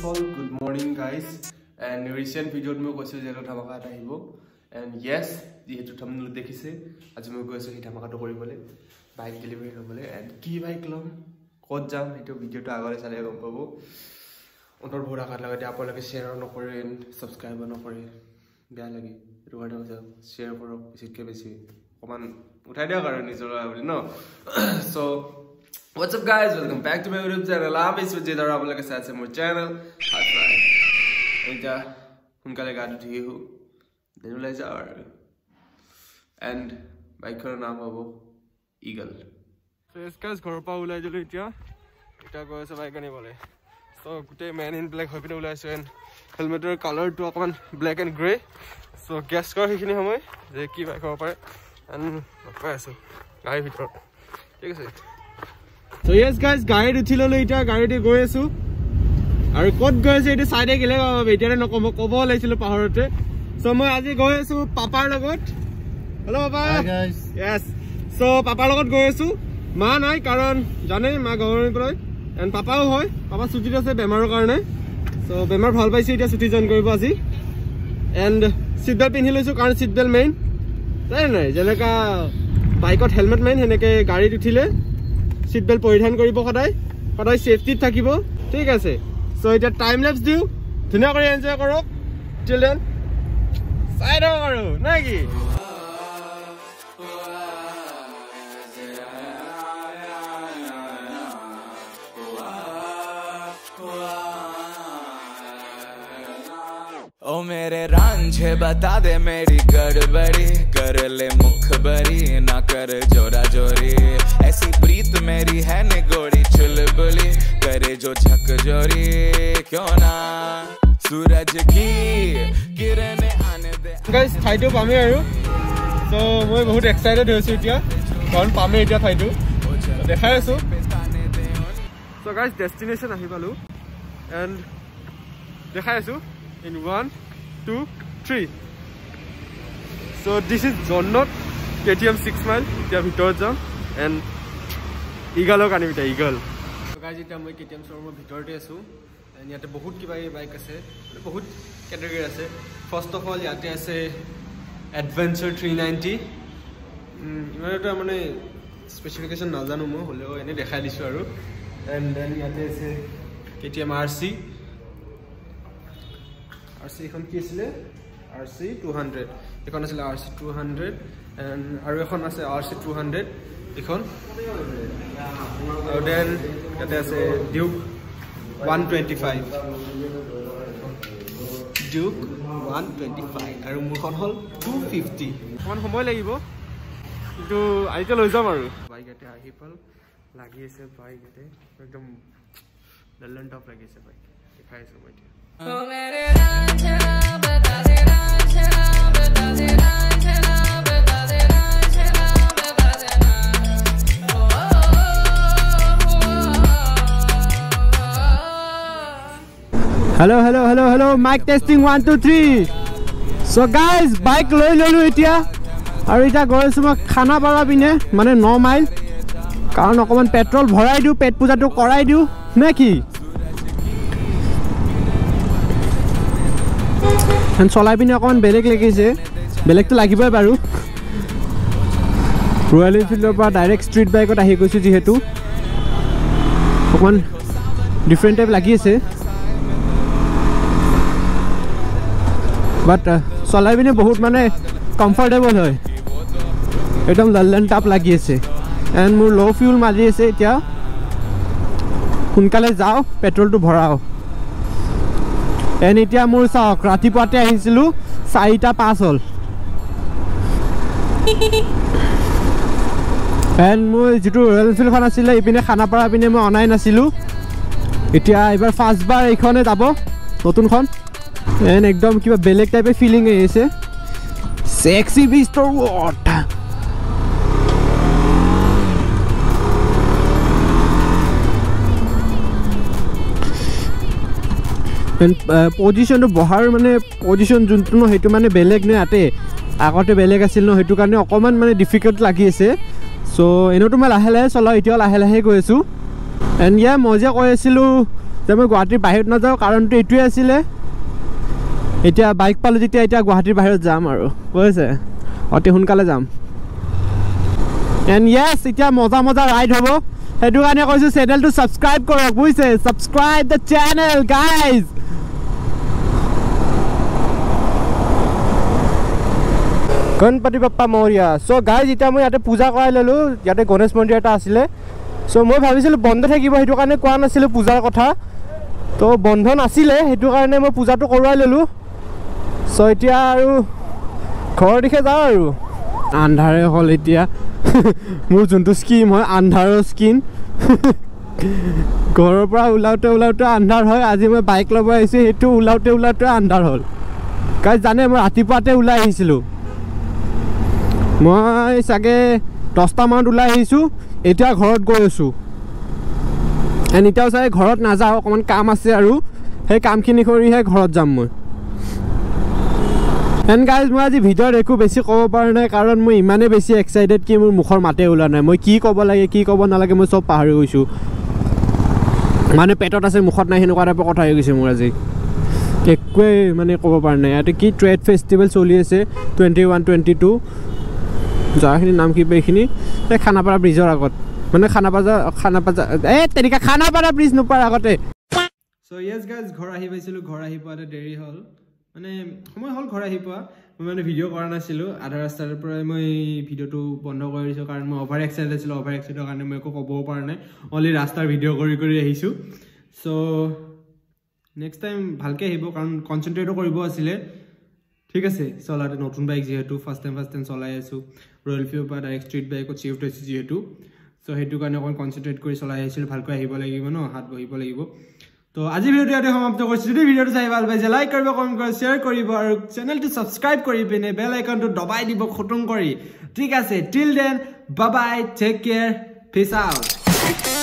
of all, good morning guys. And recent video में कोई से ज़्यादा धमाका आता है वो. And yes, ये जो thumbnail देखी से आज मैं कोई से ही धमाका तो करी बोले. Bike delivery हो बोले. And की bike लम कौन जाम ये तो video तो आगे चले गम पाबो. उन्होंने बहुत आकर लगा थे आप लोग share न करें, subscribe न करें. क्या लगी? रुकाने हो जाओ, share करो, इसी के बेसी. कमान उठाई दिया करो नहीं चलो आप no. So what's up guys, welcome back to my YouTube channel. I'm Iswajit और आप लोग के साथ से मेरे channel Hot Fry. इनका उनका लगा तो ठीक हो दिन ले जाओ and बाइक का नाम है वो Eagle. So इसका घर पर उलाय जो लिया इटा कोई से बाइक नहीं बोले. So कुटे man in black होती है उलाय से and helmet और color तो अपन black and grey. So guess कर ही नहीं हमें जे की बाइक हो पाए and पैसे गाड़ी भीतर ठीक है. So yes guys, गाड़ी उठी लो इटा गाड़ी दे गए सु और कत गए से इटे साइडे गेले बेटियारे नकम कब लाइसिलो पाहरते. So मैं आज गए सु पापार लगत. हेलो पापा. Hi guys. यस. So पापार लगत गए सु मा নাই कारण जाने मा गवरनि परै एंड पापाও হয় पापा ছুটিত আছে বেমাৰৰ কাৰণে. So বেমাৰ ভাল পাইছে ইটা ছুটি জয়েন কৰিব আজি এন্ড সিট বেল্ট পিন্ধি লৈছো কাৰণ সিট বেল্ট মেইন তাই নাই যেনেকা বাইকত হেলমেট মেইন হেনেকে গাড়ীত উঠিলে सीट बेल्ट परिधान करिब सदाय सेफ्टी থাকিব ঠিক আছে. সো এটা টাইম ল্যাপস দিও ধুনিয়া কৰি এনজয় কৰক চিলড্ৰেন সাইড কৰো নাকি. ओ मेरे रांझे बता दे मेरी गड़बड़ी कर ले मुखबरी ना कर जोरा जोरी ऐसी प्रीत मेरी है निगोड़ी चुलबुली करे जो झक जोरी क्यों ना सूरज की किरण आने दे. गाइस ठाইটো পামে আৰু সো মই বহুত এক্সাইটেড হৈছো এতিয়া কাৰণ পামে এতিয়া ঠাইটো দেখাই আছো. সো গাইস ডেস্টিনেশন আহি পালো এন্ড দেখাই আছো in 1 2 3. So this is Jonnot KTM 6 mile এতিয়া ভিতৰত যাম and Eagle কানি বিটা Eagle. So guys এতিয়া মই KTM showroom ভিতৰতে আছো and ইয়াতে বহুত কিবা বাইক আছে বহুত ক্যাটাগৰি আছে. ফার্স্ট অফ অল ইয়াতে আছে Adventure 390 ইমানটা মানে স্পেসিফিকেশন নাজানো মই হলেও এনে দেখাই দিছো আৰু and then ইয়াতে আছে KTM RC এখন কি আছিল RC 200 এখন আছিল RC 200 এন্ড আৰু এখন আছে RC 200 এখন আৰু দেন ইয়াতে আছে Duke 125 Duke 125 আৰু মোৰখন হল 250. অকমান সময় লাগিব কিন্তু আইতে লৈ যাম আৰু বাইক এটা আহি পাল লাগি আছে বাইক এটা একদম লল্লন টপ লাগি আছে বাইক দেখাইছো মই এতিয়া. Oh mere rancha bata de rancha bata de rancha bata de rancha bata de Hello mic testing 1 2 3. So guys bike loi lolu etia aru eta goisu ma khana para bine mane 9 mile karon okoman petrol bhorai diu pet puja to korai diu naki and চলাই পিনে অকমান বেলেগ লাগিছে বেলেগটো লাগিবই বাৰু. Royal এনফিল্ডৰ পৰা direct street বাইকত আহি গৈছো যেহেতু অকমান ডিফাৰেণ্ট টাইপ লাগি আছে বাট চলাই পিনে বহুত মানে কমফৰ্টেবল হয় একদম লল্লন টাপ লাগি আছে এণ্ড মোৰ ল' ফিউল মাৰি আছে এতিয়া সোনকালে যাওঁ পেট্ৰলটো ভৰাওঁ. এণ্ড এতিয়া মোৰ চাওক ৰাতিপুৱাতে আহিছিলোঁ 4:05 হ'ল এণ্ড মোৰ যিটো ৰয়েল এনফিল্ডখন আছিলে ইপিনে খানাপাৰা পিনে মই অনাই নাছিলোঁ এতিয়া এইবাৰ ফাৰ্ষ্টবাৰ এইখনে যাব নতুনখন এণ্ড একদম কিবা বেলেগ টাইপে ফিলিং আহিছে সেক্সি বিষ্টৰ ৱট. পজিশনটো বহাৰ মানে পজিশন যোনটো ন সেইটো মানে বেলেগ নে আতে আগতে বেলেগ আছিল ন সেইটো কাৰণে অকমান মানে ডিফিকাল্ট লাগি আছে. সো এনেতো মই লাহে লাহে চলাওঁ এতিয়াও লাহে লাহে গৈ আছোঁ এণ্ড মই যে কৈ আছিলোঁ যে মই গুৱাহাটীৰ বাহিৰত নাযাওঁ কাৰণটো এইটোৱে আছিলে এতিয়া বাইক পালোঁ যেতিয়া এতিয়া গুৱাহাটীৰ বাহিৰত যাম আৰু কৈছে অতি সোনকালে যাম এণ্ড য়েছ এতিয়া মজা মজা ৰাইড হ'ব সেইটো কাৰণে কৈছোঁ চেনেলটো ছাবস্ক্ৰাইব কৰক বুজিছে subscribe the channel guys Ganpati Bappa Morya চ' গাইজ এতিয়া মই ইয়াতে পূজা কৰাই ল'লোঁ ইয়াতে গণেশ মন্দিৰ এটা আছিলে চ' মই ভাবিছিলোঁ বন্ধ থাকিব সেইটো কাৰণে কোৱা নাছিলোঁ পূজাৰ কথা তো বন্ধ নাছিলে সেইটো কাৰণে মই পূজাটো কৰোৱাই ল'লোঁ চ' এতিয়া আৰু ঘৰৰ দিশে যাওঁ আৰু আন্ধাৰে হ'ল এতিয়া মোৰ যোনটো স্কিন হয় আন্ধাৰৰ স্কিন ঘৰৰ পৰা ওলাওঁতে ওলাওঁতে আন্ধাৰ হয় আজি মই বাইক ল'ব আহিছোঁ সেইটো ওলাওঁতে ওলাওঁতে আন্ধাৰ হ'ল গাইজ জানে মই ৰাতিপুৱাতে ওলাই আহিছিলোঁ মই চাগে 10টা মানত ওলাই আহিছোঁ এতিয়া ঘৰত গৈ আছোঁ এণ্ড এতিয়াও চাগে ঘৰত নাযাওঁ অকণমান কাম আছে আৰু সেই কামখিনি কৰিহে ঘৰত যাম মই এণ্ড গাইজ মই আজি ভিডিঅ'ত একো বেছি ক'ব পৰা নাই কাৰণ মই ইমানেই বেছি এক্সাইটেড কি মোৰ মুখৰ মাতে ওলোৱা নাই মই কি ক'ব লাগে কি ক'ব নালাগে মই চব পাহৰি গৈছোঁ মানে পেটত আছে মুখত নাই সেনেকুৱা টাইপৰ কথা হৈ গৈছে মোৰ আজি একোৱেই মানে ক'ব পৰা নাই ইয়াতে কি ট্ৰেড ফেষ্টিভেল চলি আছে 21-22 জেগাখিনিৰ নাম কি এইখিনি এই খানাপাৰা ব্ৰিজৰ আগত মানে খানাপাৰা তেনেকৈ খানাপাৰা ব্ৰিজ নোপোৱাৰ আগতে চ' য়েছ গাইজ ঘৰ আহি পাইছিলোঁ ঘৰ আহি পোৱাতে দেৰি হ'ল মানে সময় হ'ল ঘৰ আহি পোৱা মই মানে ভিডিঅ' কৰা নাছিলোঁ আধা ৰাস্তাৰ পৰাই মই ভিডিঅ'টো বন্ধ কৰি দিছোঁ কাৰণ মই অভাৰ এক্সাইটেড আছিলোঁ অভাৰ এক্সাইটেডৰ কাৰণে মই একো ক'বও পৰা নাই অনলি ৰাস্তাৰ ভিডিঅ' কৰি আহিছোঁ চ' নেক্সট টাইম ভালকৈ আহিব কাৰণ কনচেনট্ৰেটো কৰিব আছিলে ঠিক আছে চলাতে নতুন বাইক যিহেতু ফাৰ্ষ্ট টাইম চলাই আছোঁ ৰয়েল এনফিল্ডৰ পৰা ডাইৰেক্ট ষ্ট্ৰীট বাইকত চিফ্ট হৈছোঁ যিহেতু চ' সেইটো কাৰণে অকণ কনচেনট্ৰেট কৰি চলাই আহিছিলোঁ ভালকৈ আহিব লাগিব ন হাত বহিব লাগিব তো আজি ভিডিঅ'টো ইয়াতে সমাপ্ত কৰিছোঁ যদি ভিডিঅ'টো চাই ভাল পাইছে লাইক কৰিব কমেণ্ট কৰিব শ্বেয়াৰ কৰিব আৰু চেনেলটো ছাবস্ক্ৰাইব কৰি পিনে বেল আইকনটো দবাই দিব খতম কৰি ঠিক আছে till then bye bye take care peace out